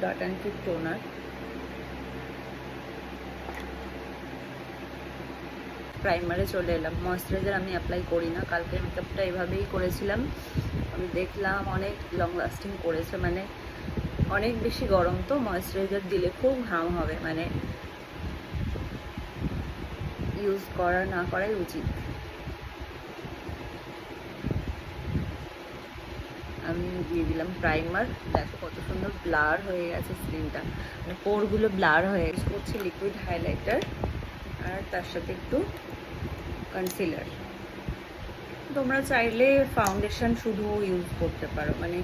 Dot and কি toner. প্রাইমারে চলে এলাম। ময়েশ্চারাইজার আমি অ্যাপ্লাই করি না, কালকে মেকআপটা এভাবেই করেছিলাম। আমি দেখলাম অনেক লং লাস্টিং করেছে, মানে অনেক বেশি গরম তো ময়েশ্চারাইজার দিলে খুব ঘাম হবে, মানে ইউজ করা না করাই উচিত। আমি দিয়ে দিলাম প্রাইমার। দেখো কত সুন্দর ব্লার হয়ে গেছে স্কিনটা, মানে পোরগুলো ব্লার হয়ে গেছে। করছি লিকুইড হাইলাইটার আর তার সাথে একটু কনসিলার। তোমরা চাইলে ফাউন্ডেশন শুধু ইউজ করতে পারো। মানে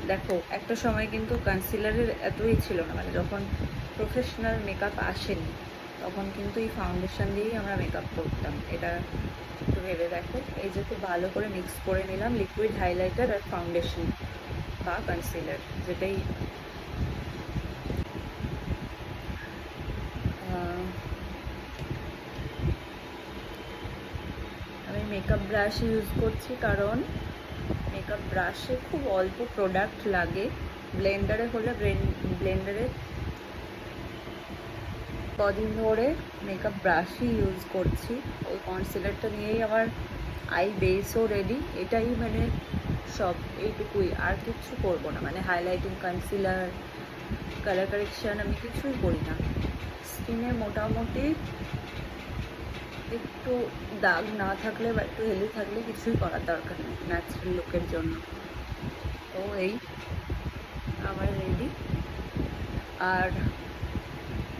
দেখো একটা সময় কিন্তু কনসিলারের এতই ছিল না, মানে যখন প্রফেশনাল মেকআপ আসেনি তখন কিন্তু এই ফাউন্ডেশন দিয়েই আমরা মেকআপ করতাম। এটা একটু ভেবে দেখো। এই যে খুব ভালো করে মিক্স করে নিলাম লিকুইড হাইলাইটার আর ফাউন্ডেশন বা কনসিলার, যেটাই আমি মেকআপ ব্রাশ ইউজ করছি, কারণ মেকআপ ব্রাশে খুব অল্প প্রোডাক্ট লাগে। ব্লেন্ডারে হলে ব্লেন্ডারে কদিন ধরে মেকআপ ব্রাশই ইউজ করছি। ওই কনসিলারটা নিয়েই আমার আই বেসও রেডি। এটাই মানে সব, এইটুকুই, আর কিচ্ছু করবো না। মানে হাইলাইটিং, কনসিলার, কালার কারেকশন আমি কিছুই করি না। স্কিনে মোটামুটি একটু দাগ না থাকলে বা একটু হেলদি থাকলে কিছুই করার দরকার নেই ন্যাচারাল লুকের জন্য। তো এই আমার রেডি। আর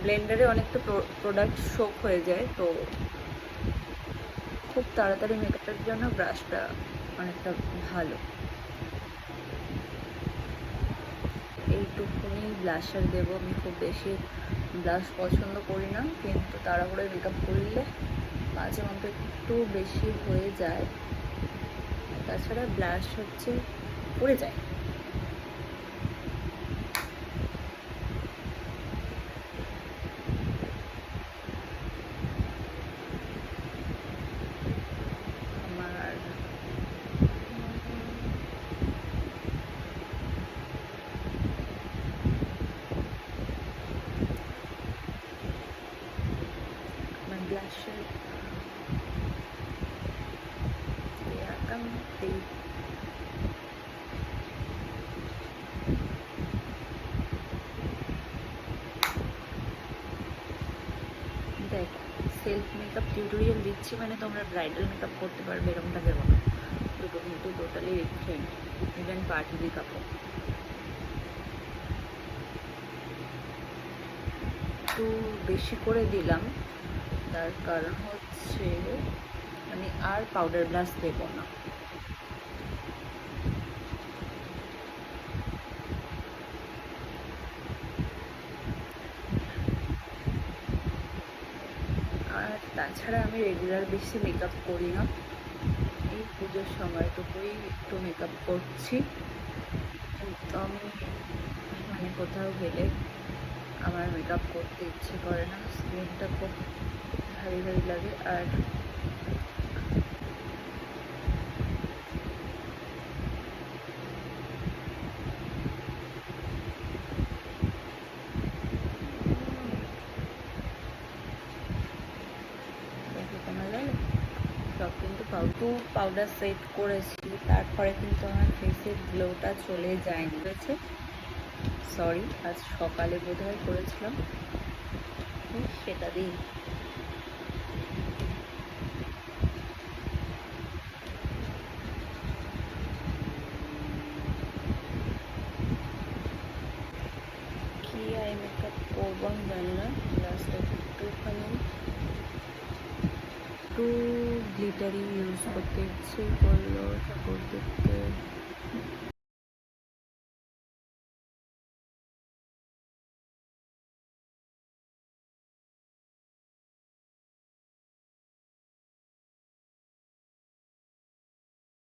ব্লেন্ডারে অনেকটা প্রোডাক্ট শোক হয়ে যায়, তো খুব তাড়াতাড়ি মেকআপের জন্য ব্রাশটা অনেকটা ভালো। এইটুকুনি ব্লাশার দেবো। আমি খুব বেশি ব্লাশ পছন্দ করি না, কিন্তু তাড়াহুড়ো মেকআপ করলে মাঝে মধ্যে একটু বেশি হয়ে যায়। তাছাড়া ব্লাশ হচ্ছে পড়ে যায়। আমার ব্লাশের কমপ্লিট। দেখ, সেলফ মেকআপ টিউটোরিয়াল দিচ্ছি মানে তোমরা ব্রাইডাল মেকআপ করতে পারবে এরকমটা ভেবো না। দুটো কিন্তু টোটালি ডিফারেন্ট, ইভেন পার্টি মেকআপও। একটু বেশি করে দিলাম, তার কারণ হচ্ছে আমি আর পাউডার ব্লাশ দেবো না। আর তাছাড়া আমি রেগুলার বেশি মেকআপ করি না, এই পুজোর সময়টুকুই একটু মেকআপ করছি। কিন্তু আমি মানে কোথাও গেলে আমার মেকআপ করতে ইচ্ছে করে না, স্কিনটা খুব ভারী ভারী লাগে। আর সব কিন্তু পাউডার সেট করেছি, তারপরে কিন্তু আমার ফেসের গ্লোটা চলে যায়নি। হয়েছে, সরি, আজ সকালে বোধহয় করেছিলাম, সেটা দিই। কি আই মেকআপ করবো আমি জানি না, জাস্ট একটুখানি একটু গ্লিটারি ইউজ করতে ইচ্ছে করলো ঠাকুর দেখতে।